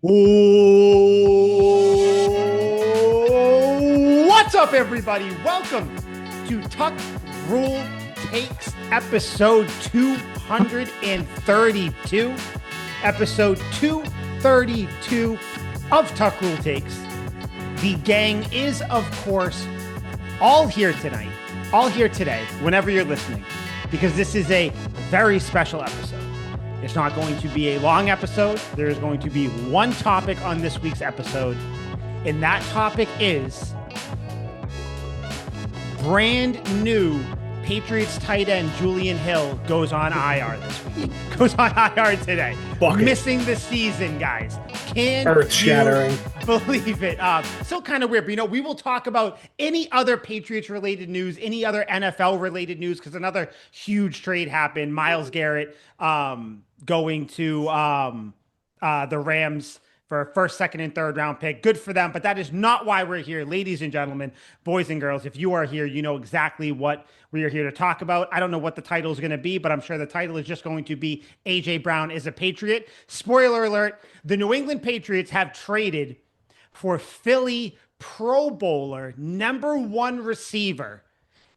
What's up, everybody? Welcome to Tuck Rule Takes episode 232. Episode 232 of Tuck Rule Takes. The gang is, of course, all here tonight, all here today, whenever you're listening, because this is a very special episode. It's not going to be a long episode. There is going to be one topic on this week's episode, and that topic is brand new Patriots tight end Julian Hill goes on IR this week. Goes on IR today. Missing the season, guys. Can you believe it? Still kind of weird, but we will talk about any other Patriots-related news, any other NFL-related news, because another huge trade happened. Myles Garrett going to the Rams for a first, second, and third round pick. Good for them, but that is not why we're here. Ladies and gentlemen, boys and girls, if you are here, you know exactly what we are here to talk about. I don't know what the title is going to be, but I'm sure the title is just going to be A.J. Brown is a Patriot. Spoiler alert, the New England Patriots have traded for Philly Pro Bowler, #1 receiver,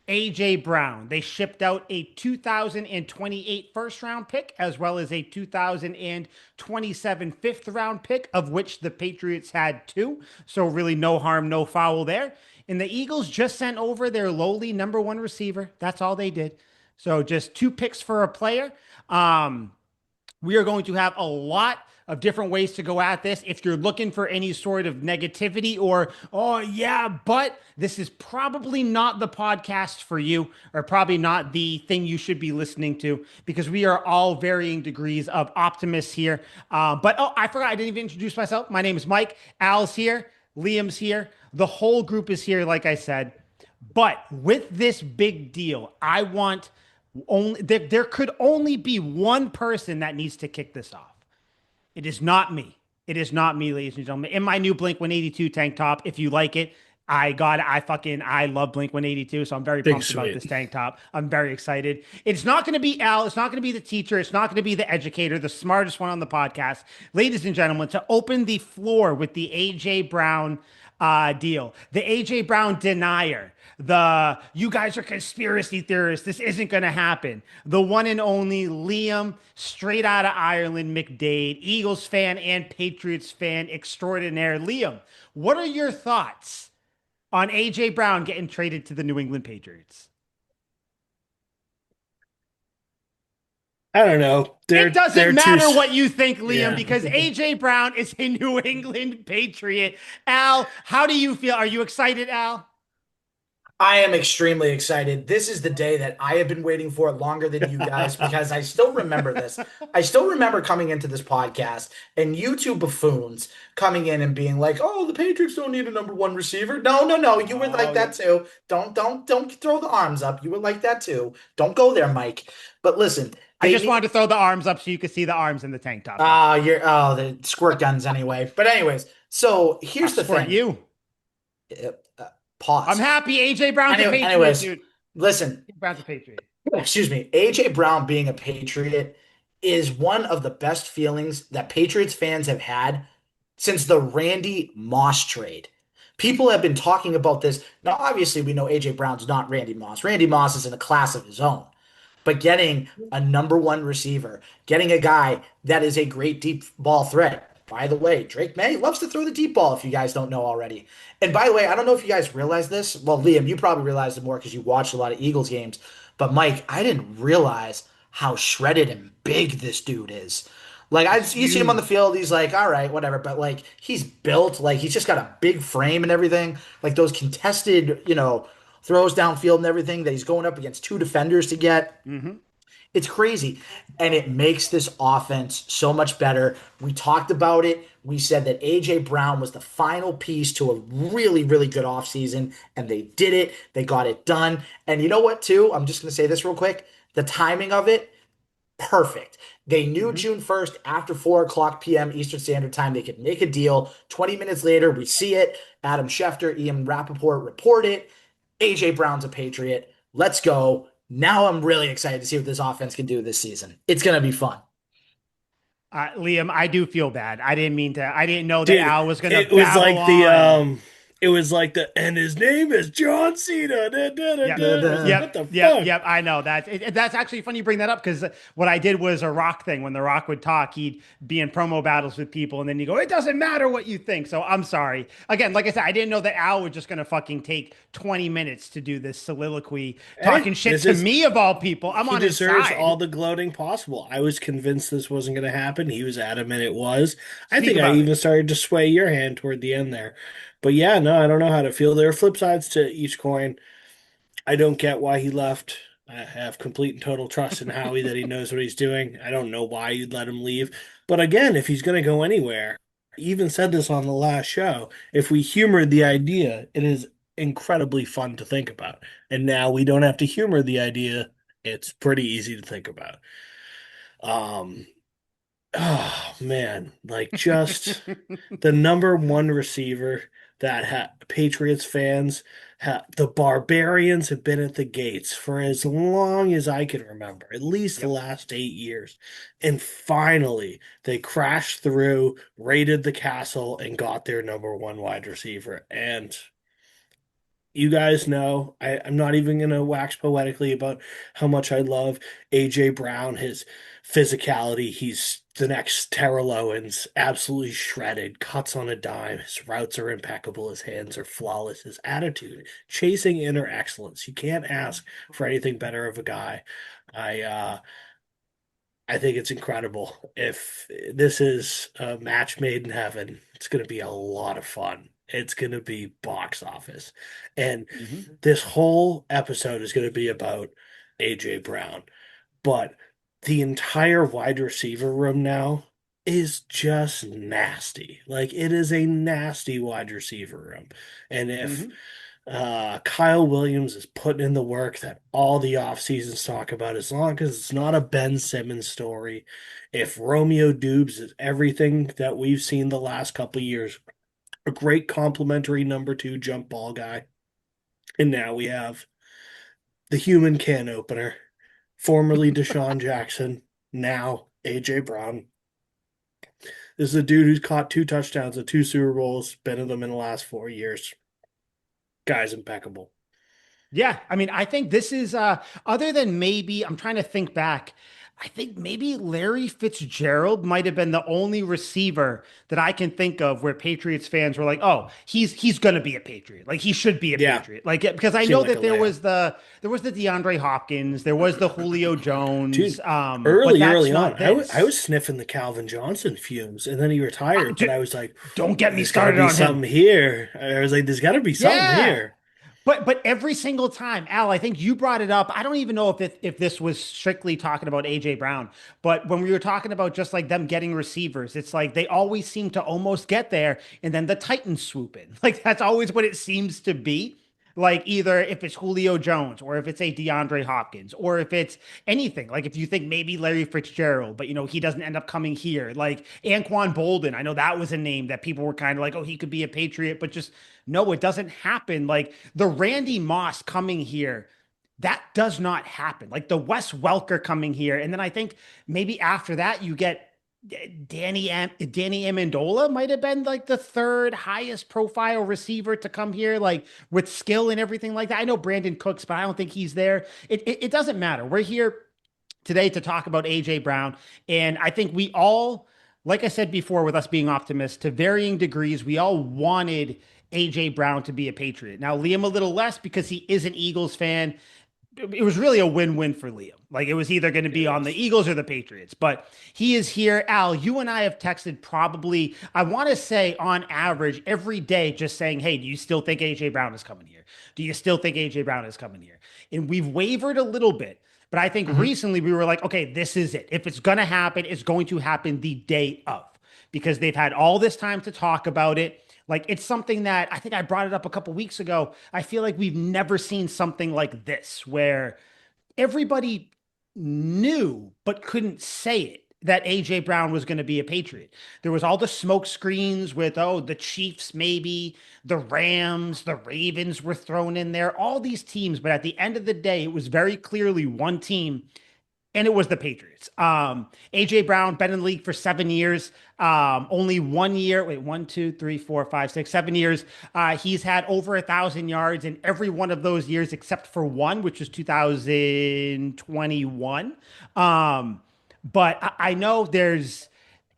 A.J. Brown. They shipped out a 2028 first round pick as well as a 2027 fifth round pick, of which the Patriots had 2. So really no harm, no foul there. And the Eagles just sent over their lowly #1 receiver. That's all they did. So just 2 picks for a player. We are going to have a lot of different ways to go at this. If you're looking for any sort of negativity or, oh yeah, but this is probably not the podcast for you, or probably not the thing you should be listening to, because we are all varying degrees of optimists here. But I forgot, I didn't even introduce myself. My name is Mike. Al's here. Liam's here. The whole group is here, like I said. But with this big deal, I want there could only be one person that needs to kick this off. It is not me. It is not me, ladies and gentlemen. In my new Blink-182 tank top, if you like it, I love Blink-182, so I'm very pumped about this tank top. I'm very excited. It's not going to be Al. It's not going to be the teacher. It's not going to be the educator, the smartest one on the podcast. Ladies and gentlemen, to open the floor with the A.J. Brown deal, the A.J. Brown denier, the you guys are conspiracy theorists, this isn't going to happen, the one and only Liam, straight out of Ireland, McDade, Eagles fan and Patriots fan extraordinaire. Liam, what are your thoughts on A.J. Brown getting traded to the New England Patriots? I don't know. It doesn't matter what you think, Liam, because A.J. Brown is a New England Patriot. Al, how do you feel? Are you excited, Al? I am extremely excited. This is the day that I have been waiting for longer than you guys, because I still remember this. I still remember coming into this podcast and you two buffoons coming in and being like, "Oh, the Patriots don't need a #1 receiver." No. You were like that too. Don't throw the arms up. You were like that too. Don't go there, Mike. But listen, I just wanted to throw the arms up so you could see the arms in the tank top. The squirt guns anyway. But anyways, so here's the thing. You. Pause. I'm happy A.J. Brown's a Patriot, anyways, dude. Listen. Brown's a Patriot. Excuse me. A.J. Brown being a Patriot is one of the best feelings that Patriots fans have had since the Randy Moss trade. People have been talking about this. Now, obviously, we know A.J. Brown's not Randy Moss. Randy Moss is in a class of his own. But getting a #1 receiver, getting a guy that is a great deep ball threat. By the way, Drake May loves to throw the deep ball, if you guys don't know already. And by the way, I don't know if you guys realize this. Well, Liam, you probably realized it more because you watched a lot of Eagles games. But Mike, I didn't realize how shredded and big this dude is. Like, you see him on the field, he's like, all right, whatever. But, like, he's built. Like, he's just got a big frame and everything. Like, those contested, throws downfield and everything that he's going up against 2 defenders to get. Mm-hmm. It's crazy, and it makes this offense so much better. We talked about it. We said that A.J. Brown was the final piece to a really, really good offseason, and they did it. They got it done. And you know what, too? I'm just going to say this real quick. The timing of it, perfect. They knew June 1st after 4 o'clock p.m. Eastern Standard Time they could make a deal. 20 minutes later, we see it. Adam Schefter, Ian Rappaport report it. A.J. Brown's a Patriot. Let's go. Now I'm really excited to see what this offense can do this season. It's going to be fun. Liam, I do feel bad. I didn't mean to. I didn't know that Dude, Al was gonna it was babble like the on. it was like the and his name is John Cena. Da, da, da, Yep. da. I was like, Yep. what the Yep. fuck? Yep. I know that. That's actually funny you bring that up because what I did was a Rock thing. When The Rock would talk, he'd be in promo battles with people, and then you go, "It doesn't matter what you think." So I'm sorry. Again, like I said, I didn't know that Al was just going to fucking take 20 minutes to do this soliloquy, talking Hey, shit this to is me of all people. I'm he on his deserves all side. the gloating possible. I was convinced this wasn't going to happen. He was adamant it was. I Speak think I about it. even started to sway your hand toward the end there. But yeah, no, I don't know how to feel. There are flip sides to each coin. I don't get why he left. I have complete and total trust in Howie that he knows what he's doing. I don't know why you'd let him leave. But again, if he's going to go anywhere, I even said this on the last show, if we humored the idea, it is incredibly fun to think about. And now we don't have to humor the idea. It's pretty easy to think about. Um, oh man, like just the number one receiver that Patriots fans the Barbarians have been at the gates for as long as I can remember, at least the Yep. last 8 years. And finally, they crashed through, raided the castle, and got their number one wide receiver. And you guys know I'm not even going to wax poetically about how much I love AJ Brown, his physicality. He's the next Terrell Owens, absolutely shredded, cuts on a dime. His routes are impeccable. His hands are flawless. His attitude, chasing inner excellence. You can't ask for anything better of a guy. I uh, I think it's incredible. If this is a match made in heaven, it's going to be a lot of fun. It's going to be box office. And Hmm. this whole episode is going to be about AJ Brown. But the entire wide receiver room now is just nasty. Like it is a nasty wide receiver room. And if Hmm. Kyle Williams is putting in the work that all the off seasons talk about, as long as it's not a Ben Simmons story. If Romeo Dubes is everything that we've seen the last couple of years, a great complimentary number two jump ball guy. And now we have the human can opener, formerly Deshaun Jackson, now AJ Brown. This is a dude who's caught two touchdowns at two Super Bowls, been in them in the last 4 years. Guy's impeccable. Yeah, I mean, I think this is other than maybe I'm trying to think back. I think maybe Larry Fitzgerald might have been the only receiver that I can think of where Patriots fans were like, "Oh, he's going to be a Patriot. Like he should be a Yeah, Patriot." Like because I seemed know like a that layup. there was the DeAndre Hopkins, there was the Julio Jones, Dude, but that's early on, not I this. was sniffing the Calvin Johnson fumes, and then he retired. But Dude, I was like, don't get me there's got to started be on him. something here. I was like, there's got to be something Yeah. here. But every single time, Al, I think you brought it up. I don't even know if this was strictly talking about AJ Brown, but when we were talking about just like them getting receivers, it's like they always seem to almost get there, and then the Titans swoop in. Like that's always what it seems to be. Like either if it's Julio Jones or if it's a DeAndre Hopkins or if it's anything. Like if you think maybe Larry Fitzgerald, but he doesn't end up coming here. Like Anquan Bolden, I know that was a name that people were kind of like, oh, he could be a Patriot, but just no, it doesn't happen. Like the Randy Moss coming here, that does not happen. Like the Wes Welker coming here, and then I think maybe after that you get Danny Amendola might have been like the third highest profile receiver to come here, like with skill and everything like that. I know Brandon Cooks, but I don't think he's there. It doesn't matter. We're here today to talk about AJ Brown. And I think we all, like I said before, with us being optimists to varying degrees, we all wanted AJ Brown to be a Patriot. Now, Liam a little less because he is an Eagles fan. It was really a win-win for Liam. Like it was either going to It be on the was. Eagles or the Patriots, but he is here. Al, you and I have texted probably, I want to say on average every day, just saying, "Hey, do you still think AJ Brown is coming here? Do you still think AJ Brown is coming here?" And we've wavered a little bit, but I think Mhm. recently we were like, "Okay, this is it. If it's going to happen, it's going to happen the day of," because they've had all this time to talk about it. Like it's something that I think I brought it up a couple weeks ago. I feel like we've never seen something like this where everybody knew but couldn't say it that AJ Brown was going to be a Patriot. There was all the smoke screens with, oh, the Chiefs, maybe the Rams, the Ravens were thrown in there, all these teams. But at the end of the day, it was very clearly one team and it was the Patriots. AJ Brown been in the league for 7 years. Only 1 year. Wait, 1, 2, 3, 4, 5, 6, 7 years. He's had over 1,000 yards in every one of those years except for one, which was 2021. But I know there's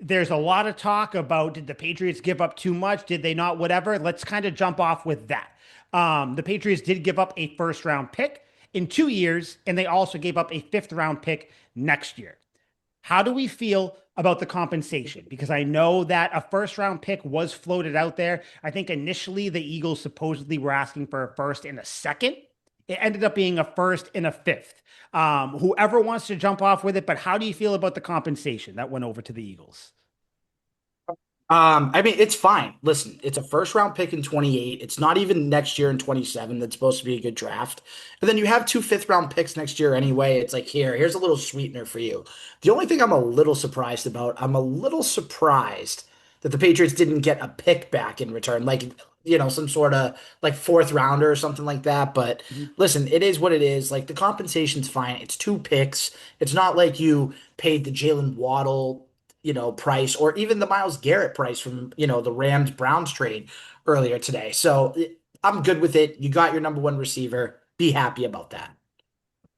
a lot of talk about did the Patriots give up too much? Did they not? Whatever. Let's kind of jump off with that. The Patriots did give up a first round pick in 2 years, and they also gave up a fifth round pick next year. How do we feel about the compensation? Because I know that a first round pick was floated out there. I think initially the Eagles supposedly were asking for a first and a second. It ended up being a first and a fifth. Whoever wants to jump off with it, but how do you feel about the compensation that went over to the Eagles? I mean, it's fine. Listen, it's a first round pick in 28. It's not even next year in 27. That's supposed to be a good draft. And then you have two fifth round picks next year anyway. It's like, here's a little sweetener for you. The only thing I'm a little surprised about, I'm a little surprised that the Patriots didn't get a pick back in return, like, some sort of like fourth rounder or something like that. But Mhm. listen, it is what it is. Like the compensation's fine. It's two picks. It's not like you paid the Jalen Waddle price or even the Miles Garrett price from, the Rams Browns trade earlier today. So I'm good with it. You got your number one receiver. Be happy about that.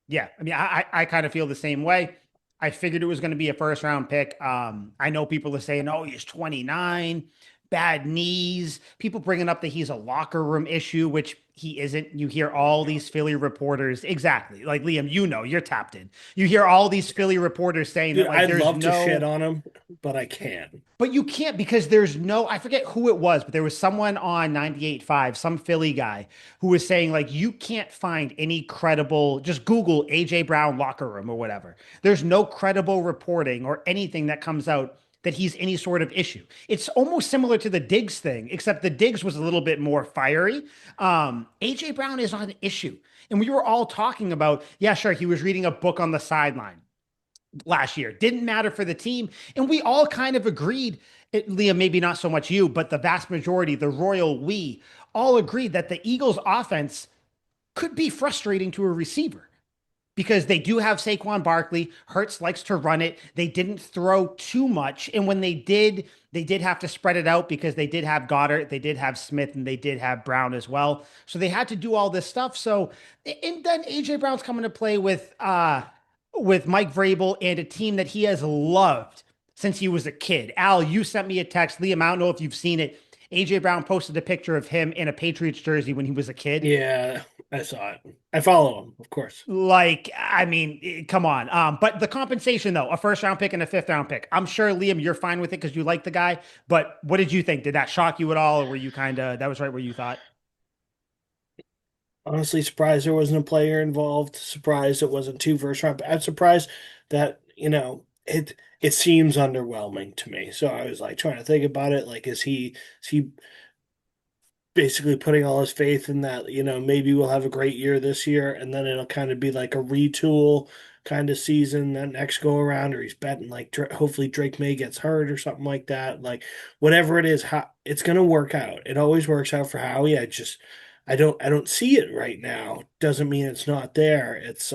Yeah, I mean, I kind of feel the same way. I figured it was going to be a first round pick. I know people are saying, "Oh, he's 29, bad knees." People bringing up that he's a locker room issue, which he isn't. You hear all these Philly reporters, exactly like Liam. You're tapped in. You hear all these Philly reporters saying Dude, that like I'd there's love to shit no on him, but I can't. but you can't because there's no, I forget who it was, but there was someone on 98.5, some Philly guy who was saying, like, you can't find any credible, just Google AJ Brown locker room or whatever. There's no credible reporting or anything that comes out that he's any sort of issue. It's almost similar to the Diggs thing, except the Diggs was a little bit more fiery. AJ Brown is not an issue. And we were all talking about, yeah, sure, he was reading a book on the sideline last year. Didn't matter for the team. And we all kind of agreed, Liam, maybe not so much you, but the vast majority, the royal we, all agreed that the Eagles offense could be frustrating to a receiver because they do have Saquon Barkley. Hurts likes to run it. They didn't throw too much. And when they did have to spread it out because they did have Goddard, they did have Smith, and they did have Brown as well. So they had to do all this stuff. So, and then AJ Brown's coming to play with Mike Vrabel and a team that he has loved since he was a kid. Al, you sent me a text. Liam, I don't know if you've seen it. AJ Brown posted a picture of him in a Patriots jersey when he was a kid. Yeah, I saw it. I follow him, of course. Like, I mean, come on. But the compensation, though, a first round pick and a fifth round pick. I'm sure, Liam, you're fine with it because you like the guy. But what did you think? Did that shock you at all? Or were you kind of, that was right where you thought? Honestly, surprised there wasn't a player involved. Surprised it wasn't two first round. I'm surprised that, it seems underwhelming to me. So I was like trying to think about it. Like, is he basically putting all his faith in that, maybe we'll have a great year this year and then it'll kind of be like a retool kind of season that next go around, or he's betting like hopefully Drake May gets hurt or something like that. Like whatever it is, how it's gonna work out. It always works out for Howie. I don't see it right now. Doesn't mean it's not there. It's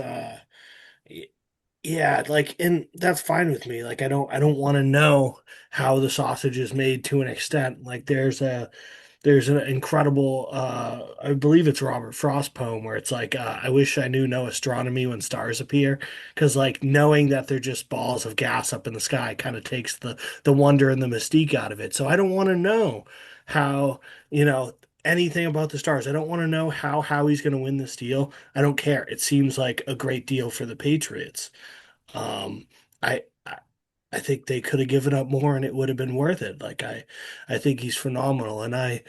yeah, like, and that's fine with me. Like I don't want to know how the sausage is made to an extent. Like there's an incredible, I believe it's Robert Frost poem where it's like, I wish I knew no astronomy when stars appear, because like knowing that they're just balls of gas up in the sky kind of takes the wonder and the mystique out of it. So I don't want to know how, anything about the stars. I don't want to know how he's going to win this deal. I don't care. It seems like a great deal for the Patriots. Um, I think they could have given up more and it would have been worth it. Like I think he's phenomenal. And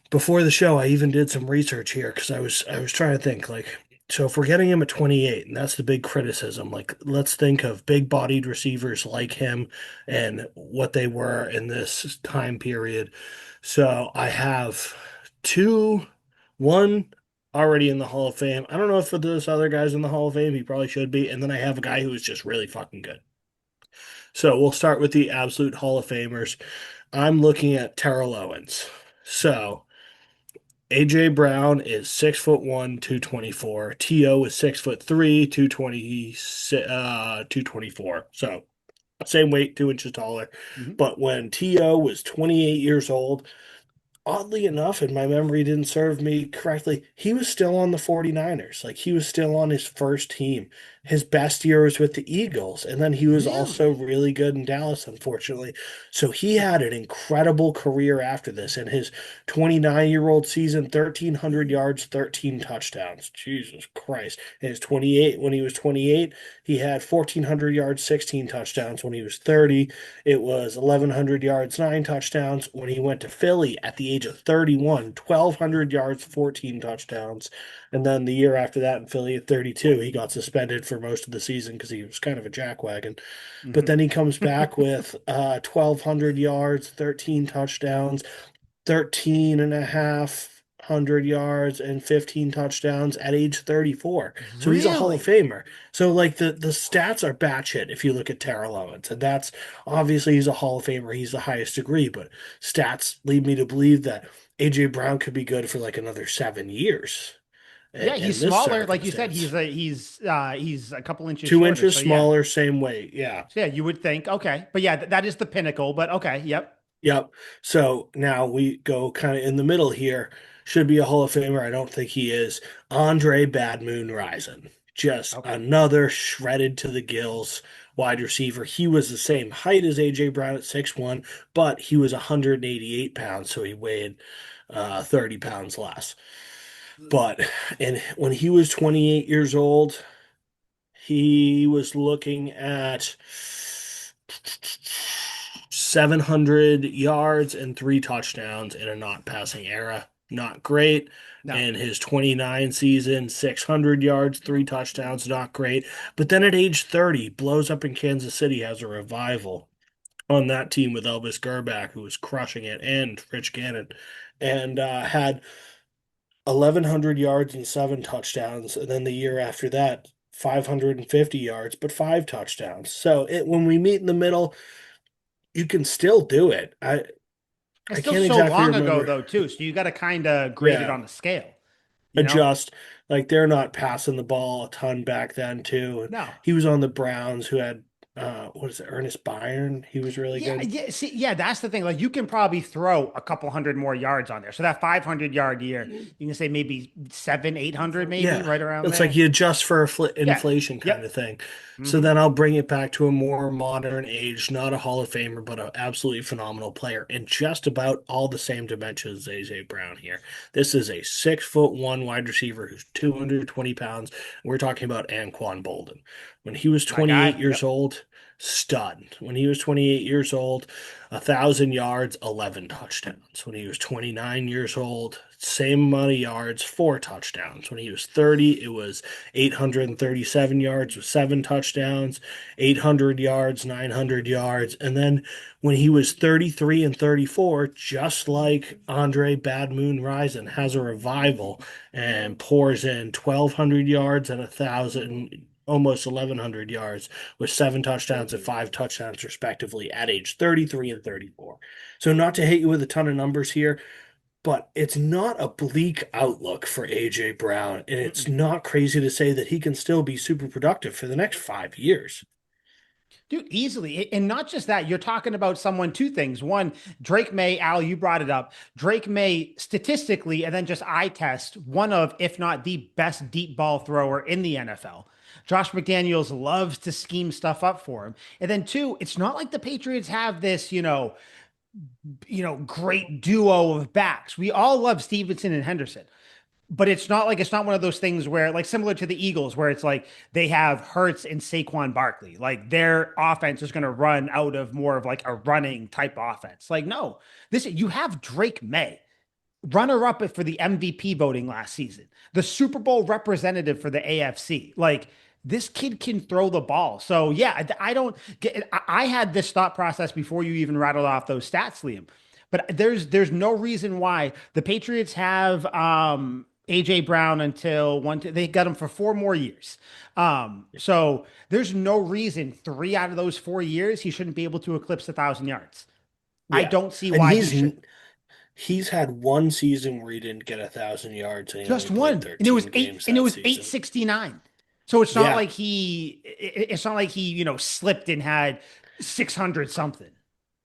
before the show, I even did some research here because I was trying to think like, so if we're getting him at 28, and that's the big criticism, like let's think of big-bodied receivers like him and what they were in this time period. So I have two, one already in the Hall of Fame. I don't know if this other guy's in the Hall of Fame. He probably should be. And then I have a guy who is just really fucking good. So we'll start with the absolute Hall of Famers. I'm looking at Terrell Owens. So AJ Brown is 6'1", 224. T.O. is 6'3", 220, 224. So same weight, 2 inches taller. Mhm. But when T.O. was 28 years old, oddly enough, and my memory didn't serve me correctly, he was still on the 49ers. Like he was still on his first team. His best year was with the Eagles, and then he was also Really? really good in Dallas, unfortunately. So he had an incredible career after this. And his 29-year-old season, 1,300 yards, 13 touchdowns. Jesus Christ. And his 28, when he was 28, he had 1,400 yards, 16 touchdowns. When he was 30, it was 1,100 yards, 9 touchdowns. When he went to Philly at the age of 31, 1,200 yards, 14 touchdowns. And then the year after that in Philly at 32, he got suspended for most of the season because he was kind of a jackwagon. But Mhm. then he comes back with 1,200 yards, 13 touchdowns, 13 and a half hundred yards and 15 touchdowns at age 34. So he's a Hall of Really? Famer. So like the stats are batshit if you look at Terrell Owens. And that's obviously he's a Hall of Famer. He's the highest degree, but stats lead me to believe that AJ Brown could be good for like another 7 years Yeah, he's in this smaller. Like you said, circumstance. he's a couple inches Two shorter. inches So yeah. smaller, same weight. Yeah. So yeah, you would think, okay. But yeah, that is the pinnacle. But okay, yep. Yep. So now we go kind of in the middle here. Should be a Hall of Famer. I don't think he is. Andre Bad Moon Rison. Just Okay. another shredded to the gills wide receiver. He was the same height as AJ Brown at 6'1", but he was 188 pounds, so he weighed 30 pounds less. But and when he was 28 years old, he was looking at 700 yards and 3 touchdowns in a not passing era. Not great. No. In his 29 season, 600 yards, 3 touchdowns, not great. But then at age 30, blows up in Kansas City, has a revival on that team with Elvis Gerback, who was crushing it, and Rich Gannon, and had 1,100 yards and 7 touchdowns. And then the year after that, 550 yards, but 5 touchdowns. So when we meet in the middle, you can still do it. It's I still can't so exactly long ago remember. though, too. So you got to kind of grade it Yeah, on the scale, you know? adjust. Like they're not passing the ball a ton back then too. And No. he was on the Browns who had what is it, Ernest Byron? He was really Yeah, good. yeah. See, yeah, that's the thing. Like you can probably throw a couple hundred more yards on there. So that 500 yard year, you can say maybe seven, 800, maybe Yeah, right around it's like there. you adjust for Yeah. inflation kind Yep. of thing. So Hmm. then I'll bring it back to a more modern age, not a Hall of Famer, but an absolutely phenomenal player, and just about all the same dimensions as AJ Brown here. This is a 6'1" wide receiver who's 220 pounds. We're talking about Anquan Bolden. When he was My 28 guy. years Yep. old, stud. When he was 28 years old, 1,000 yards, 11 touchdowns. When he was 29 years old, same amount of yards, 4 touchdowns. When he was 30, it was 837 yards with 7 touchdowns, 800 yards, 900 yards. And then when he was 33 and 34, just like Andre Bad Moon Rison, has a revival and pours in 1,200 yards and 1,000, almost 1,100 yards with 7 touchdowns and 5 touchdowns, respectively, at age 33 and 34. So, not to hit you with a ton of numbers here, but it's not a bleak outlook for AJ Brown, and it's Mm-mm. not crazy to say that he can still be super productive for the next 5 years. Dude, easily. And not just that, you're talking about someone, two things. One, Drake May, Al, you brought it up. Drake May, statistically, and then just eye test, one of, if not the best deep ball thrower in the NFL. Josh McDaniels loves to scheme stuff up for him. And then two, it's not like the Patriots have this, great duo of backs. We all love Stevenson and Henderson, but it's not one of those things where like similar to the Eagles where it's like they have Hurts and Saquon Barkley. Like their offense is going to run out of more of like a running type offense. Like no, this you have Drake May, runner up for the MVP voting last season, the Super Bowl representative for the AFC. Like this kid can throw the ball. So yeah, I don't get. I had this thought process before you even rattled off those stats, Liam. But there's no reason why the Patriots have AJ Brown until they got him for 4 more years. So there's no reason 3 out of those 4 years he shouldn't be able to eclipse 1,000 yards. I Yeah. don't see And why he shouldn't. He's had one season where he didn't get 1,000 yards, and he only Just played one, and it 13 was eight, games and it that was season. 869. So it's not Yeah, like it's not like he, slipped and had 600 something.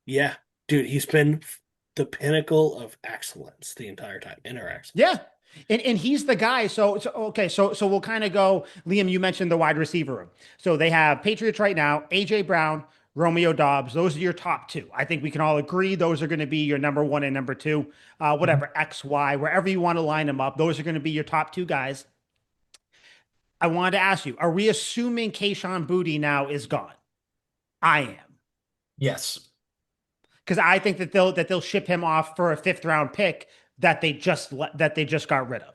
yeah, dude, he's been the pinnacle of excellence the entire time. Inner Yeah. excellence. And he's the guy. So okay, so we'll kind of go. Liam, you mentioned the wide receiver room. So they have Patriots right now, AJ Brown, Romeo Dobbs. Those are your top two. I think we can all agree those are going to be your number one and number two. Mhm. Whatever, X, Y, wherever you want to line them up. Those are going to be your top two guys. I wanted to ask you, are we assuming Kayshawn Booty now is gone? I am. Yes. Because I think that they'll ship him off for a fifth round pick that they just got rid of.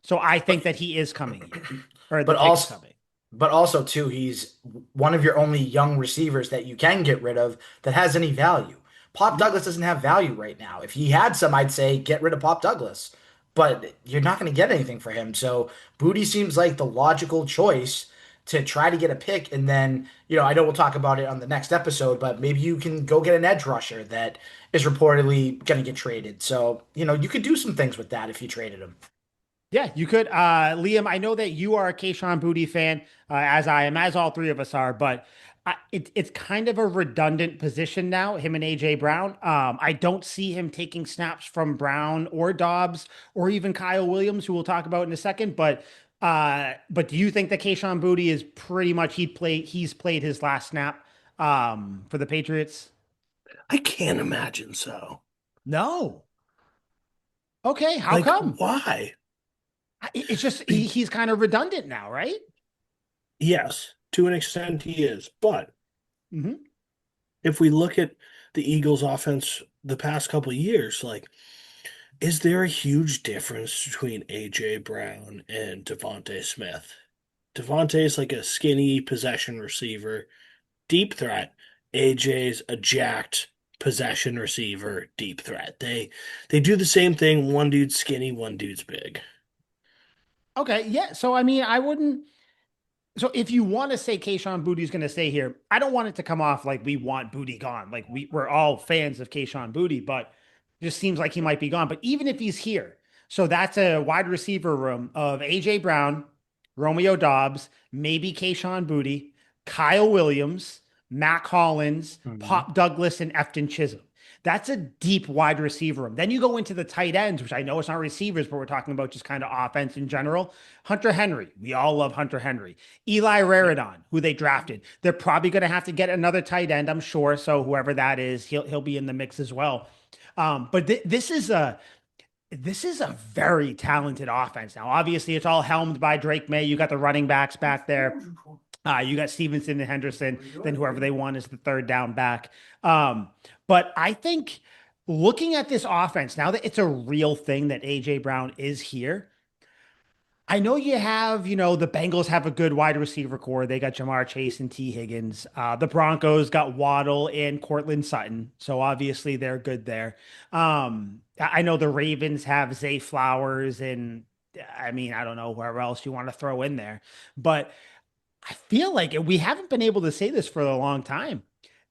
So I But think that he is coming here, or the but pick is also coming. but also too, he's one of your only young receivers that you can get rid of that has any value. Pop Mhm. Douglas doesn't have value right now. If he had some, I'd say get rid of Pop Douglas. But you're not going to get anything for him. So Booty seems like the logical choice to try to get a pick. And then, I know we'll talk about it on the next episode, but maybe you can go get an edge rusher that is reportedly going to get traded. So, you could do some things with that if you traded him. Yeah, you could. Liam, I know that you are a Kayshawn Booty fan, as I am, as all three of us are, but it's kind of a redundant position now, him and AJ Brown. I don't see him taking snaps from Brown or Dobbs or even Kyle Williams, who we'll talk about in a second. But do you think that Kayshawn Booty is pretty much he's played his last snap for the Patriots? I can't imagine so. No. Okay, how Like, come? why? It's just Be he's kind of redundant now, right? yes, to an extent he is. But Hmm. if we look at the Eagles' offense the past couple of years, like, is there a huge difference between AJ Brown and Devontae Smith? Devontae's like a skinny possession receiver, deep threat. AJ's a jacked possession receiver, deep threat. They do the same thing. One dude's skinny, one dude's big. Okay, yeah. So I mean, I wouldn't. So if you want to say Kayshawn Booty's going to stay here, I don't want it to come off like we want Booty gone. Like we're all fans of Kayshawn Booty, but it just seems like he might be gone. But even if he's here, so that's a wide receiver room of AJ Brown, Romeo Dobbs, maybe Kayshawn Booty, Kyle Williams, Mac Hollins, Mhm. Pop Douglas, and Efton Chisholm. That's a deep wide receiver room. Then you go into the tight ends, which I know it's not receivers, but we're talking about just kind of offense in general. Hunter Henry. We all love Hunter Henry. Eli Yeah. Raridon, who they drafted. They're probably going to have to get another tight end, I'm sure. So whoever that is, he'll be in the mix as well. But this is a very talented offense. Now, obviously, it's all helmed by Drake May. You got the running backs back there. You got Stevenson and Henderson. Then whoever they want is the third down back. Um, but I think looking at this offense now that it's a real thing that AJ Brown is here, I know the Bengals have a good wide receiver core. They got Jamar Chase and T. Higgins. The Broncos got Waddle and Cortland Sutton. So obviously they're good there. I know the Ravens have Zay Flowers and I mean, I don't know where else you want to throw in there, but I feel like we haven't been able to say this for a long time.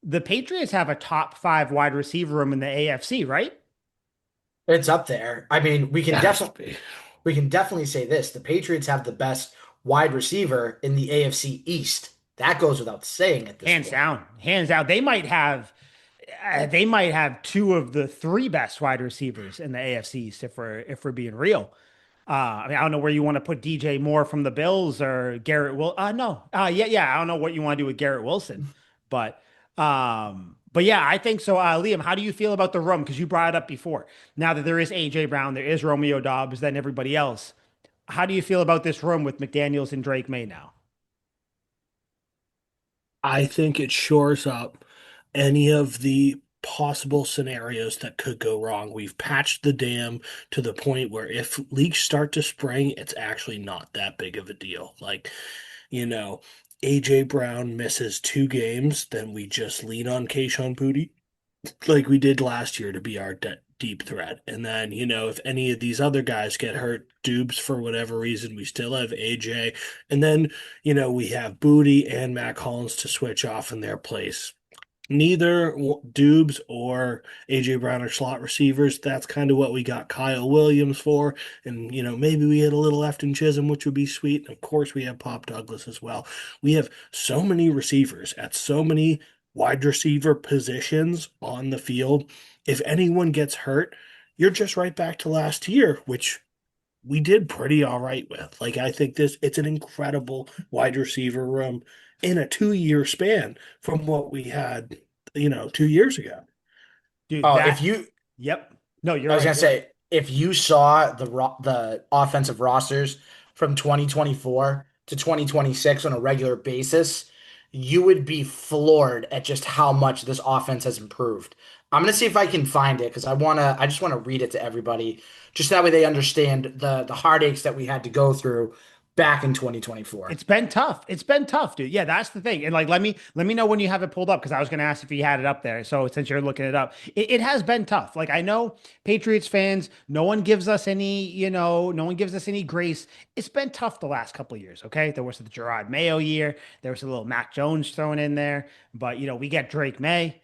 The Patriots have a top five wide receiver room in the AFC, right? It's up there. I mean, we can Has to definitely be. we can definitely say this. The Patriots have the best wide receiver in the AFC East. That goes without saying at this Hands point. down, hands down. They might have two of the three best wide receivers in the AFC East if we're being real. I mean, I don't know where you want to put DJ Moore from the Bills or Garrett Will. No, yeah. I don't know what you want to do with Garrett Wilson, but yeah, I think so. Liam, how do you feel about the room? Because you brought it up before. Now that there is AJ Brown, there is Romeo Dobbs, then everybody else. How do you feel about this room with McDaniels and Drake May now? I think it shores up any of the possible scenarios that could go wrong. We've patched the dam to the point where if leaks start to spring, it's actually not that big of a deal. Like, you know, AJ Brown misses 2 games, then we just lean on Kayshon Boutte like we did last year to be our deep threat. And then, if any of these other guys get hurt, Dubes for whatever reason, we still have AJ. And then, we have Booty and Mac Hollins to switch off in their place. Neither Dubes or AJ Brown are slot receivers. That's kind of what we got Kyle Williams for. And, maybe we had a little Efton Chisholm, which would be sweet. And of course, we have Pop Douglas as well. We have so many receivers at so many wide receiver positions on the field. If anyone gets hurt, you're just right back to last year, which we did pretty all right with. Like, I think it's an incredible wide receiver room in a 2 year span from what we had, 2 years ago. Dude, Oh, that, yep. No, you're I was right. gonna You're right. say, if you saw the offensive rosters from 2024 to 2026 on a regular basis, you would be floored at just how much this offense has improved. I'm gonna see if I can find it because I just wanna read it to everybody, just that way they understand the heartaches that we had to go through back in 2024. It's been tough. It's been tough, dude. Yeah, that's the thing. And like, let me know when you have it pulled up because I was going to ask if you had it up there. So since you're looking it up, it has been tough. Like I know Patriots fans, no one gives us any, no one gives us any grace. It's been tough the last couple of years. Okay, there was the Gerard Mayo year. There was a little Mac Jones thrown in there, but we get Drake May.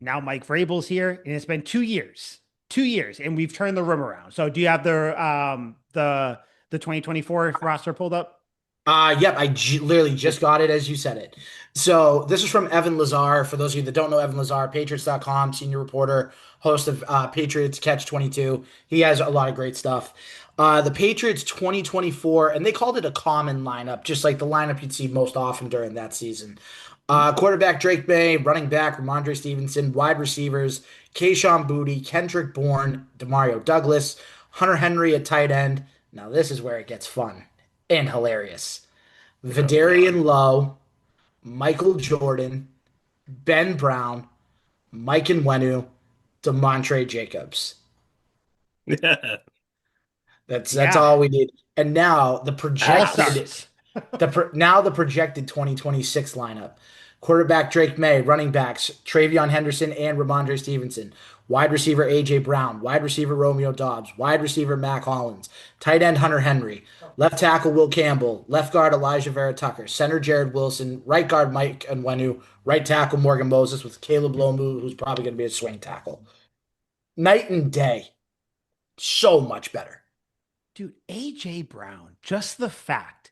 Now Mike Vrabel's here, and it's been 2 years, 2 years, and we've turned the room around. So do you have the 2024 roster pulled up? Yep, literally just got it as you said it. So this is from Evan Lazar. For those of you that don't know Evan Lazar, Patriots.com, senior reporter, host of Patriots Catch 22. He has a lot of great stuff. The Patriots 2024, and they called it a common lineup, just like the lineup you'd see most often during that season. Quarterback Drake May, running back Ramondre Stevenson, wide receivers Kayshon Boutte, Kendrick Bourne, Demario Douglas, Hunter Henry at tight end. Now this is where it gets fun and hilarious. Oh God. Vidarian Lowe, Michael Jordan, Ben Brown, Mike Nwenu, Demontre Jacobs. That's Yeah, all we need. And now all stars. the projected 2026 lineup. Quarterback Drake May, running backs Travion Henderson and Ramondre Stevenson, wide receiver AJ Brown, wide receiver Romeo Dobbs, wide receiver Mac Hollins, tight end Hunter Henry, left tackle Will Campbell, left guard Elijah Vera Tucker, center Jared Wilson, right guard Mike Nwenu, right tackle Morgan Moses with Caleb Lomu, who's probably going to be a swing tackle. Night and day, so much better. Dude, AJ Brown, just the fact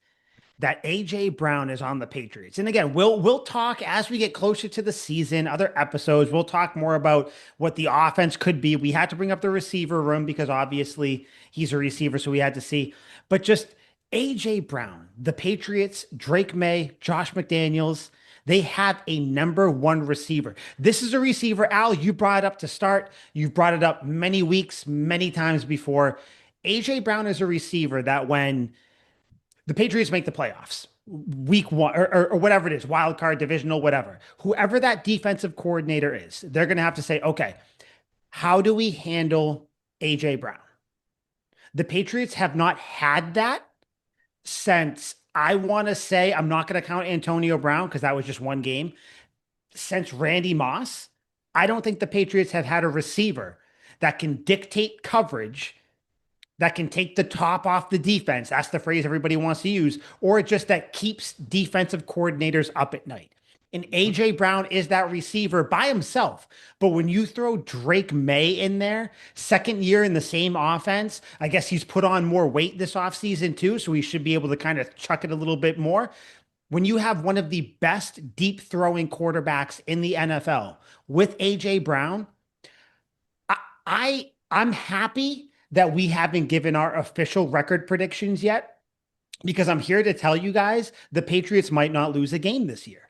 that AJ Brown is on the Patriots. And again, we'll talk as we get closer to the season, other episodes, we'll talk more about what the offense could be. We had to bring up the receiver room because obviously he's a receiver, so we had to see. But just AJ Brown, the Patriots, Drake May, Josh McDaniels, they have a number one receiver. This is a receiver, Al, you brought it up to start. You've brought it up many weeks, many times before. AJ Brown is a receiver that when the Patriots make the playoffs, week one or whatever it is, wild card, divisional, whatever, whoever that defensive coordinator is, they're going to have to say, okay, how do we handle AJ Brown? The Patriots have not had that since I want to say, I'm not going to count Antonio Brown because that was just one game. Since Randy Moss, I don't think the Patriots have had a receiver that can dictate coverage, that can take the top off the defense. That's the phrase everybody wants to use, or just that keeps defensive coordinators up at night. And AJ Brown is that receiver by himself. But when you throw Drake May in there, second year in the same offense, I guess he's put on more weight this offseason too. So he should be able to kind of chuck it a little bit more. When you have one of the best deep throwing quarterbacks in the NFL with AJ Brown, I'm happy that we haven't given our official record predictions yet because I'm here to tell you guys the Patriots might not lose a game this year.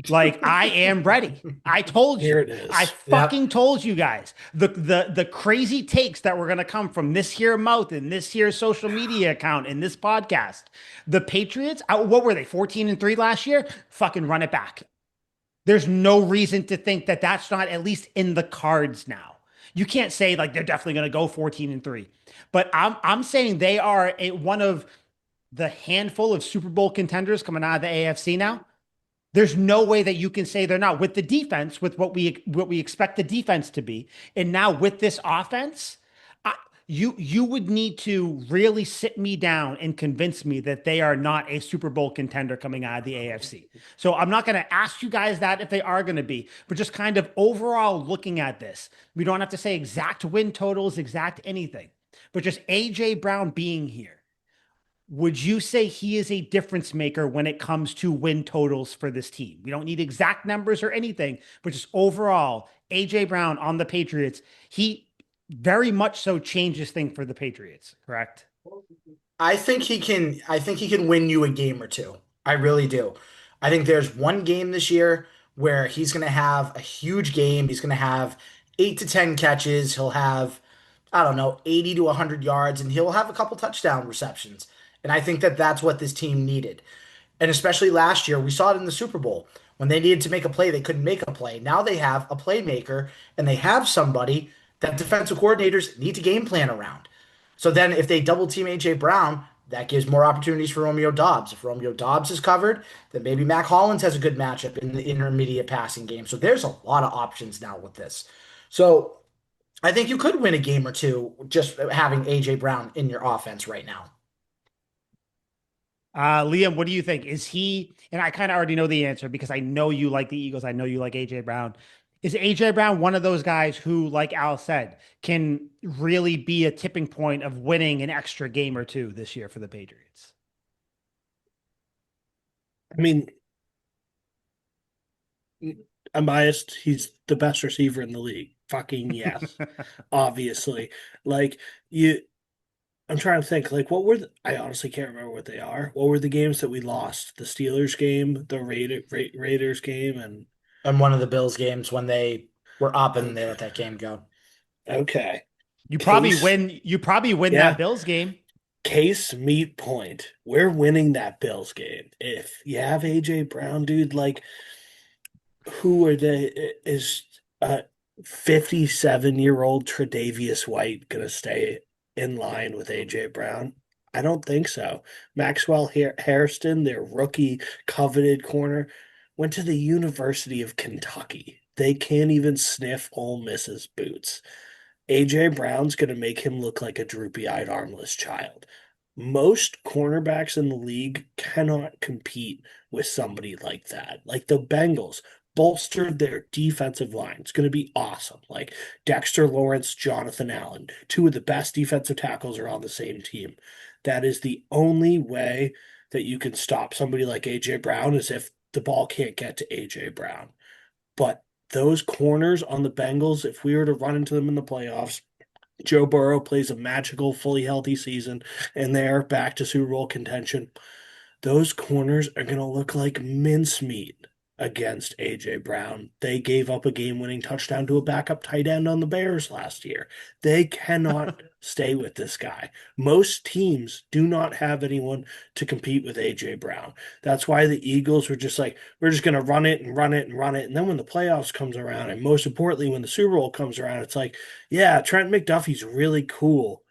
Like I am ready. I told Here you. it I is. Yep. fucking told you guys. The crazy takes that were going to come from this here mouth and this here social media account and this podcast. The Patriots, what were they? 14-3 last year? Fucking run it back. There's no reason to think that that's not at least in the cards now. You can't say like they're definitely going to go 14-3, but I'm saying they are one of the handful of Super Bowl contenders coming out of the AFC now. There's no way that you can say they're not with the defense, with what we expect the defense to be, and now with this offense. I, you would need to really sit me down and convince me that they are not a Super Bowl contender coming out of the AFC. So I'm not going to ask you guys that if they are going to be, but just kind of overall looking at this. We don't have to say exact win totals, exact anything, but just AJ Brown being here. Would you say he is a difference maker when it comes to win totals for this team? We don't need exact numbers or anything, but just overall, AJ Brown on the Patriots, he very much so changes things for the Patriots, correct? I think he can win you a game or two. I really do. I think there's one game this year where he's going to have a huge game. He's going to have 8 to 10 catches. He'll have, I don't know, 80 to 100 yards, and he'll have a couple touchdown receptions. And I think that that's what this team needed. And especially last year, we saw it in the Super Bowl. When they needed to make a play, they couldn't make a play. Now they have a playmaker and they have somebody that defensive coordinators need to game plan around. So then if they double team AJ Brown, that gives more opportunities for Romeo Dobbs. If Romeo Dobbs is covered, then maybe Mac Hollins has a good matchup in the intermediate passing game. So there's a lot of options now with this. So I think you could win a game or two just having AJ Brown in your offense right now. Liam, what do you think? Is he, and I kind of already know the answer because I know you like the Eagles. I know you like AJ Brown. Is AJ Brown one of those guys who, like Al said, can really be a tipping point of winning an extra game or two this year for the Patriots? I mean, I'm biased. He's the best receiver in the league. Fucking yes, obviously. Like you, I'm trying to think. Like, I honestly can't remember what they are. What were the games that we lost? The Steelers game, the Raiders game, and And one of the Bills games when they were up and they okay, let that game go. okay. You probably Case, win. You probably win that yeah. Bills game. Case meet point. We're winning that Bills game. If you have AJ Brown, dude, like who are the is 57-year-old Tre'Davious White gonna stay in line with AJ Brown? I don't think so. Maxwell Hairston, their rookie coveted corner, went to the University of Kentucky. They can't even sniff Ole Miss's boots. AJ Brown's going to make him look like a droopy eyed, armless child. Most cornerbacks in the league cannot compete with somebody like that. Like the Bengals bolstered their defensive line. It's going to be awesome. Like Dexter Lawrence, Jonathan Allen, two of the best defensive tackles are on the same team. That is the only way that you can stop somebody like AJ Brown is if the ball can't get to AJ Brown. But those corners on the Bengals, if we were to run into them in the playoffs, Joe Burrow plays a magical, fully healthy season, and they're back to Super Bowl contention. Those corners are going to look like mincemeat against A.J. Brown. They gave up a game winning touchdown to a backup tight end on the Bears last year. They cannot stay with this guy. Most teams do not have anyone to compete with A.J. Brown. That's why the Eagles were just like, we're just going to run it and run it and run it. And then when the playoffs comes around, and most importantly, when the Super Bowl comes around, it's like, yeah, Trent McDuffie's really cool.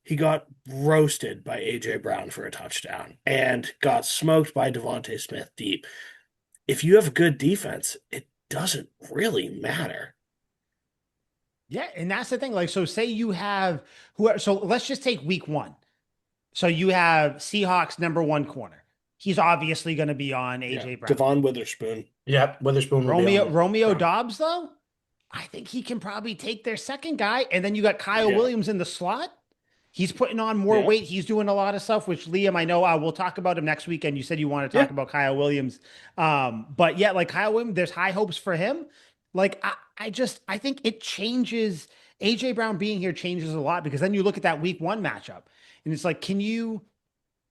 He got roasted by A.J. Brown for a touchdown and got smoked by Devontae Smith deep. If you have a good defense, it doesn't really matter. Yeah, and that's the thing. Like, so say you have who? So let's just take week one. So you have Seahawks number one corner. He's obviously going to be on Yeah. AJ Brown. Devon Witherspoon. Yep, Witherspoon will be Romeo on. Dobbs though, I think he can probably take their second guy, and then you got Kyle Yeah. Williams in the slot. He's putting on more Yeah. weight. He's doing a lot of stuff, which Liam, I know we'll talk about him next weekend. You said you want to Yeah. talk about Kyle Williams. But yeah, like Kyle Williams, there's high hopes for him. Like I think it changes. AJ Brown being here changes a lot because then you look at that week one matchup and it's like, can you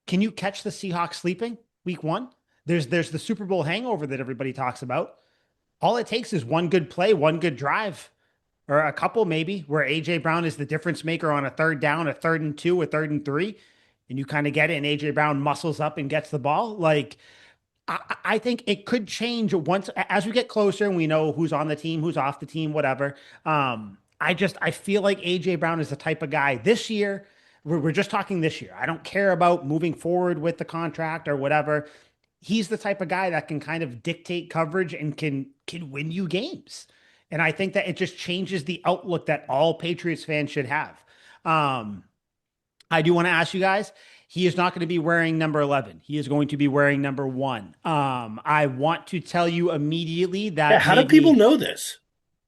catch the Seahawks sleeping week one? There's the Super Bowl hangover that everybody talks about. All it takes is one good play, one good drive or a couple maybe, where AJ Brown is the difference maker on a third down, a third and two, a third and three, and you kind of get it, and AJ Brown muscles up and gets the ball. Like I think it could change once as we get closer and we know who's on the team, who's off the team, whatever. I feel like AJ Brown is the type of guy this year. We're just talking this year. I don't care about moving forward with the contract or whatever. He's the type of guy that can kind of dictate coverage and can win you games. And I think that it just changes the outlook that all Patriots fans should have. Um, I do want to ask you guys. He is not going to be wearing number 11. He is going to be wearing number one. I want to tell you immediately Yeah, that how do people maybe know this?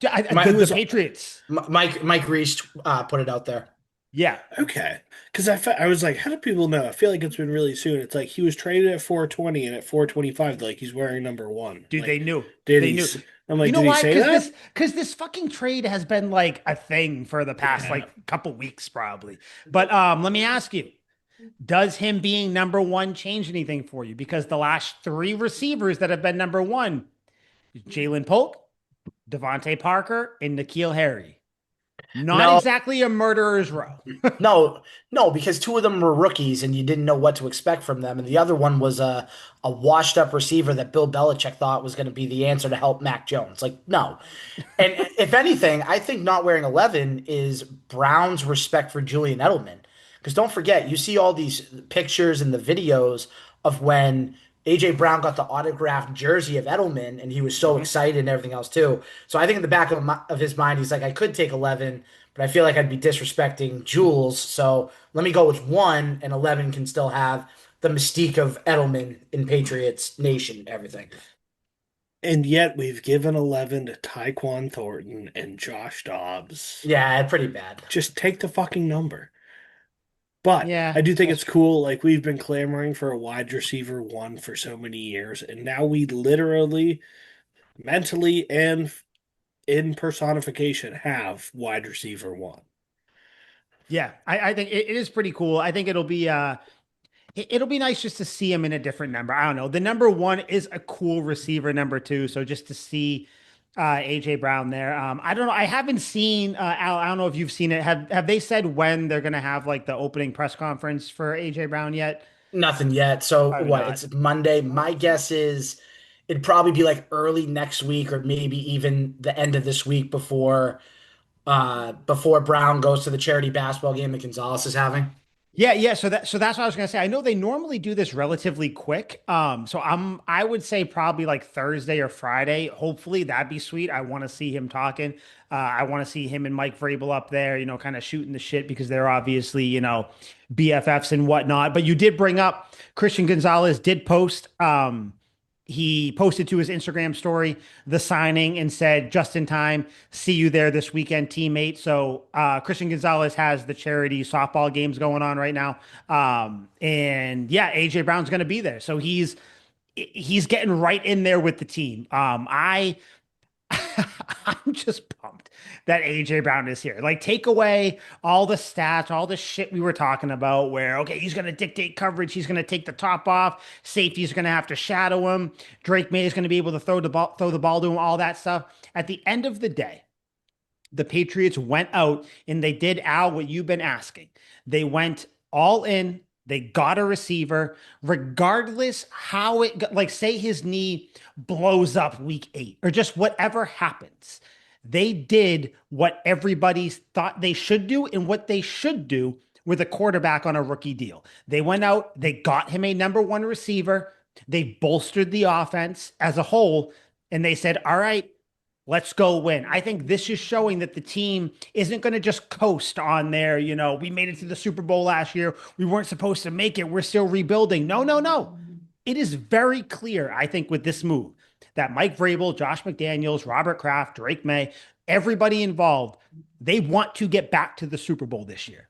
My, the Patriots. Mike Reese put it out there. Yeah. Okay. Because I was like, how do people know? I feel like it's been really soon. It's like he was traded at 420 and at 425, like he's wearing number one. Dude, they Like, knew. did They he? knew. I'm You like, know did he why? say that? Because this fucking trade has been like a thing for the past Yeah. like couple weeks probably. But let me ask you, does him being number one change anything for you? Because the last three receivers that have been number one, Jalen Polk, Devontae Parker, and N'Keal Harry. Not No, exactly a murderer's row. no, no, because two of them were rookies and you didn't know what to expect from them, and the other one was a washed up receiver that Bill Belichick thought was going to be the answer to help Mac Jones. Like, no. And if anything, I think not wearing 11 is Brown's respect for Julian Edelman. Because don't forget, you see all these pictures and the videos of when AJ Brown got the autographed jersey of Edelman and he was so Mhm. excited and everything else too. So I think in the back of his mind, he's like, I could take 11, but I feel like I'd be disrespecting Jules. So let me go with one, and 11 can still have the mystique of Edelman in Patriots Nation, everything. And yet we've given 11 to Tyquan Thornton and Josh Dobbs. Yeah, pretty bad. Just take the fucking number. But Yeah, I do think that's it's true. cool. Like we've been clamoring for a wide receiver one for so many years, and now we literally, mentally and in personification, have wide receiver one. Yeah, I think it is pretty cool. I think it'll be nice just to see him in a different number. I don't know. The number one is a cool receiver, number two. So just to see AJ Brown there. I don't know. I haven't seen Al, I don't know if you've seen it. Have they said when they're gonna have like the opening press conference for AJ Brown yet? Nothing yet. So Probably what? not. It's Monday. My guess is it'd probably be like early next week or maybe even the end of this week before Brown goes to the charity basketball game that Gonzalez is having. Yeah, yeah. So that's what I was gonna say. I know they normally do this relatively quick. So I would say probably like Thursday or Friday. Hopefully that'd be sweet. I want to see him talking. I want to see him and Mike Vrabel up there, kind of shooting the shit because they're obviously, BFFs and whatnot. But you did bring up Christian Gonzalez did post. He posted to his Instagram story the signing and said, just in time, see you there this weekend, teammate. So Christian Gonzalez has the charity softball games going on right now. And yeah, AJ Brown's going to be there. So he's getting right in there with the team. I'm just pumped that AJ Brown is here. Like, take away all the stats, all the shit we were talking about, where, okay, he's going to dictate coverage. He's going to take the top off. Safety's going to have to shadow him. Drake May is going to be able to throw the ball to him, all that stuff. At the end of the day, the Patriots went out and they did, Al, what you've been asking. They went all in. They got a receiver, regardless how like, say his knee blows up week 8 or just whatever happens. They did what everybody thought they should do and what they should do with a quarterback on a rookie deal. They went out, they got him a number one receiver, they bolstered the offense as a whole, and they said, all right, let's go win. I think this is showing that the team isn't going to just coast on there. We made it to the Super Bowl last year. We weren't supposed to make it. We're still rebuilding. No, no, no. It is very clear, I think, with this move that Mike Vrabel, Josh McDaniels, Robert Kraft, Drake May, everybody involved, they want to get back to the Super Bowl this year.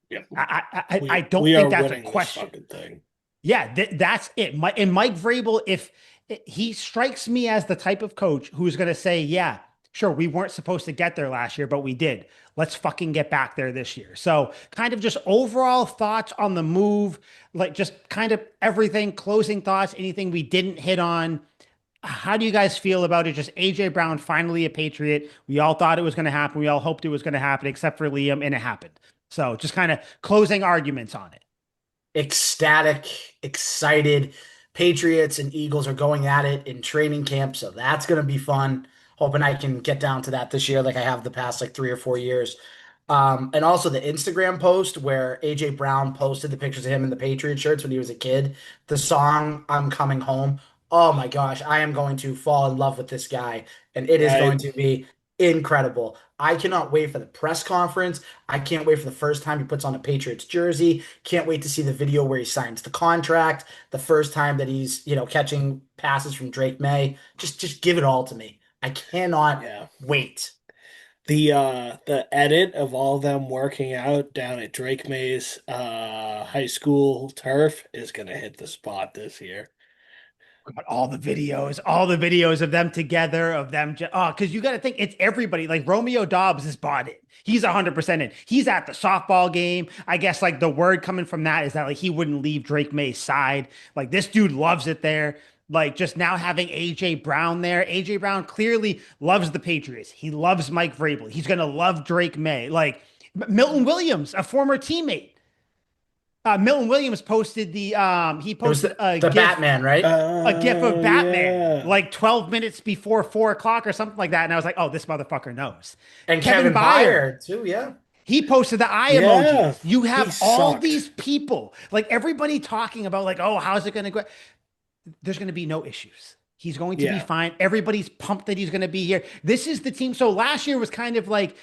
Yeah. I don't We think are that's a winning this question. fucking thing. Yeah, that's it. And Mike Vrabel, if he strikes me as the type of coach who's going to say, yeah, sure, we weren't supposed to get there last year, but we did. Let's fucking get back there this year. So, kind of just overall thoughts on the move, like just kind of everything, closing thoughts, anything we didn't hit on. How do you guys feel about it? Just AJ Brown finally a Patriot. We all thought it was going to happen. We all hoped it was going to happen, except for Liam, and it happened. So, just kind of closing arguments on it. Ecstatic, excited. Patriots and Eagles are going at it in training camp, so that's going to be fun. Hoping I can get down to that this year, like I have the past like 3 or 4 years. And also the Instagram post where AJ Brown posted the pictures of him in the Patriot shirts when he was a kid. The song "I'm Coming Home." Oh my gosh, I am going to fall in love with this guy, and it is Yeah, going to be. incredible. I cannot wait for the press conference. I can't wait for the first time he puts on a Patriots jersey. Can't wait to see the video where he signs the contract. The first time that he's, catching passes from Drake May. Just give it all to me. I cannot Yeah. wait. The edit of all of them working out down at Drake May's high school turf is gonna hit the spot this year. But all the videos of them together, of them. Oh, because you got to think it's everybody. Like Romeo Dobbs is bought it. He's 100% in. He's at the softball game. I guess like the word coming from that is that like he wouldn't leave Drake May's side. Like this dude loves it there. Like just now having AJ Brown there. AJ Brown clearly loves the Patriots. He loves Mike Vrabel. He's gonna love Drake May. Like Milton Williams, a former teammate. Milton Williams posted he It was posted a the GIF Batman, right? of Oh Batman yeah. like 12 minutes before 4 o'clock or something like that. And I was like, oh, this motherfucker knows. And Kevin Kevin Byard, Byard too, yeah. he posted the eye Yeah. emojis. You He have all these sucked. people, like everybody talking about, like, oh, how's it going to go? There's going to be no issues. He's going to be Yeah. fine. Everybody's pumped that he's going to be here. This is the team. So last year was kind of like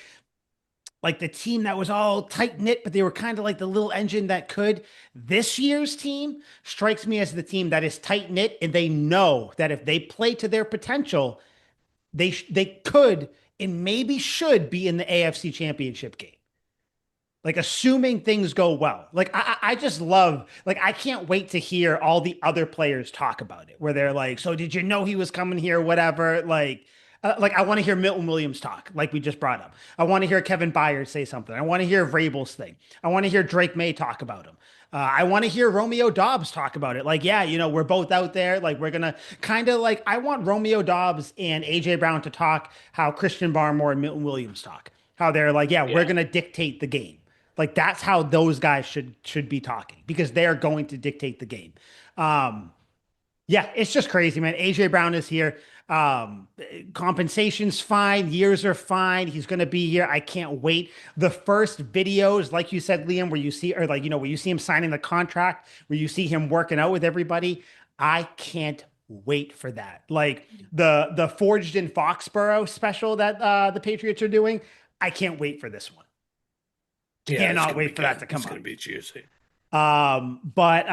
the team that was all tight knit, but they were kind of like the little engine that could. This year's team strikes me as the team that is tight knit, and they know that if they play to their potential, they could and maybe should be in the AFC Championship game. Like assuming things go well. Like I just love, like I can't wait to hear all the other players talk about it, where they're like, so did you know he was coming here, whatever. Like I want to hear Milton Williams talk, like we just brought up. I want to hear Kevin Byard say something. I want to hear Vrabel's thing. I want to hear Drake May talk about him. I want to hear Romeo Dobbs talk about it. Like, yeah, we're both out there. Like, we're gonna kind of like. I want Romeo Dobbs and AJ Brown to talk how Christian Barmore and Milton Williams talk. How they're like, yeah, we're Yeah. gonna dictate the game. Like that's how those guys should be talking because they are going to dictate the game. Um, yeah, it's just crazy, man. AJ Brown is here. Compensation's fine. Years are fine. He's going to be here. I can't wait. The first videos, like you said, Liam, where you see, or like, where you see him signing the contract, where you see him working out with everybody. I can't wait for that. Like the Forged in Foxborough special that the Patriots are doing. I can't wait for this one. Yeah, it's Cannot gonna be wait for that good. to It's come gonna up. be juicy. But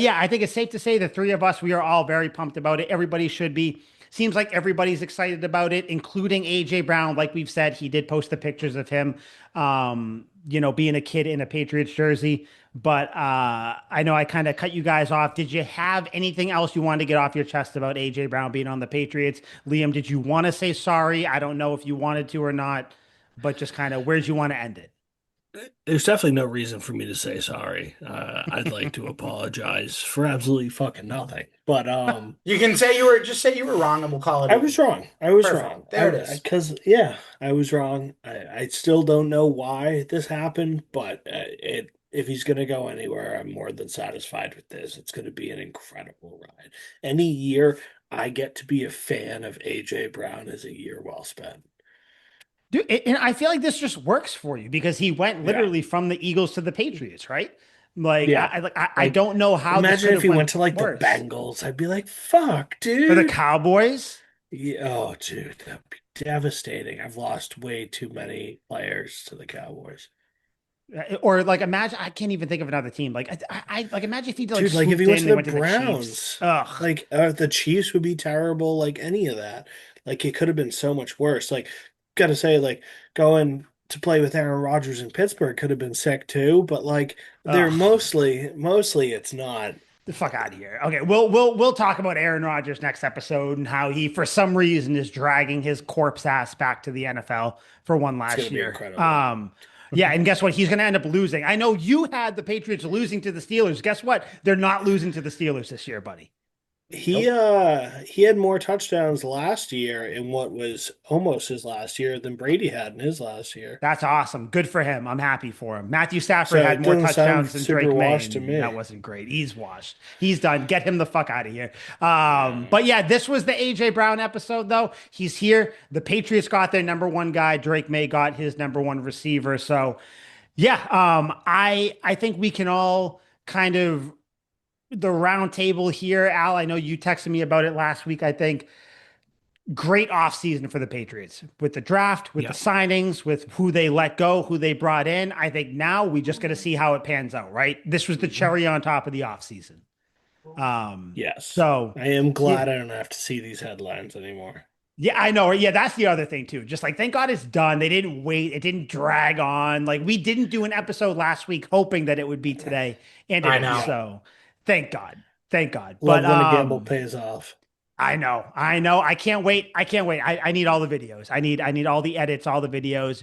yeah, I think it's safe to say the three of us, we are all very pumped about it. Everybody should be. Seems like everybody's excited about it, including AJ Brown. Like we've said, he did post the pictures of him, being a kid in a Patriots jersey. But I know I kind of cut you guys off. Did you have anything else you wanted to get off your chest about AJ Brown being on the Patriots? Liam, did you want to say sorry? I don't know if you wanted to or not, but just kind of where'd you want to end it? There's definitely no reason for me to say sorry. I'd like to apologize for absolutely fucking nothing. But You can just say you were wrong and we'll call it I even. was wrong. I was wrong. Perfect. There it is. Because yeah, I was wrong. I still don't know why this happened, but if he's gonna go anywhere, I'm more than satisfied with this. It's gonna be an incredible ride. Any year I get to be a fan of AJ Brown is a year well spent. Dude, and I feel like this just works for you because he went Yeah. literally from the Eagles to the Patriots, right? Like Yeah. I Like, don't know how this imagine could if have he went went to like the worse. Bengals. I'd be like, fuck, For the dude. Cowboys. Yeah, oh, dude, that'd be devastating. I've lost way too many players to the Cowboys. Or like imagine I can't even think of another team. Like I like imagine if he like Dude, like if he swooped went in to and the went to the Chiefs. Browns, Ugh. like the Chiefs would be terrible, like any of that. Like it could have been so much worse. Like, gotta say, like going to play with Aaron Rodgers in Pittsburgh could have been sick too, but like they're Ugh. mostly it's not. The fuck out of here. Okay, we'll talk about Aaron Rodgers next episode and how he for some reason is dragging his corpse ass back to the NFL for one It's gonna last be year. incredible. Yeah, and guess what? He's going to end up losing. I know you had the Patriots losing to the Steelers. Guess what? They're not losing to the Steelers this year, buddy. He Nope. he had more touchdowns last year in what was almost his last year than Brady had in his last year. That's awesome. Good for him. I'm happy for him. Matthew Stafford So had it more doesn't sound touchdowns than super Drake May, washed to and that me. wasn't great. He's washed. He's done. Get him the fuck out of here. Yeah. But yeah, this was the AJ Brown episode, though. He's here. The Patriots got their number one guy. Drake May got his number one receiver. So yeah, I think we can all kind of the round table here. Al, I know you texted me about it last week. I think great offseason for the Patriots with the draft, with the Yeah. signings, with who they let go, who they brought in. I think now we just got to see how it pans out, right? This was the cherry on top of the offseason. Yes. So I am yeah, glad I don't have to see these headlines anymore. yeah, I know. Yeah, that's the other thing too. Just like, thank God it's done. They didn't wait. It didn't drag on. Like we didn't do an episode last week hoping that it would be today, and it I is. know. Yeah. So thank God. Thank God. But Love when a gamble pays off. I know. I know. I can't wait. I can't wait. I need all the videos. I need all the edits, all the videos.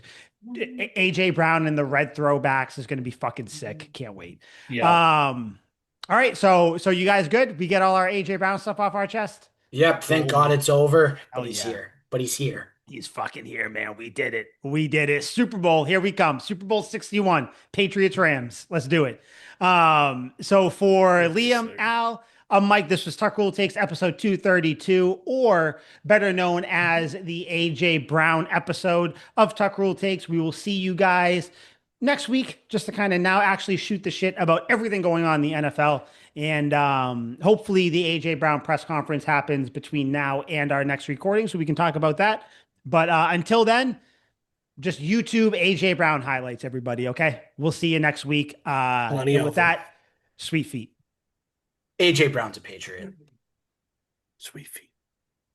AJ Brown and the red throwbacks is gonna be fucking sick. Can't wait. Yeah. All right, so you guys good? We get all our AJ Brown stuff off our chest? Yep, thank God Golden. it's over, but Hell he's yeah. here. But he's here. He's fucking here, man. We did it. We did it. Super Bowl, here we come. Super Bowl 61, Patriots Rams. Let's do it. So for Liam, 56. Al, Mike, this was Tuck Rule Takes episode 232, or better known as the AJ Brown episode of Tuck Rule Takes. We will see you guys next week just to kind of now actually shoot the shit about everything going on in the NFL. And hopefully the AJ Brown press conference happens between now and our next recording so we can talk about that. But until then, just YouTube AJ Brown highlights, everybody. Okay. We'll see you next week. Plenty And of with them. that, sweet feet. AJ Brown's a Patriot. Sweet feet.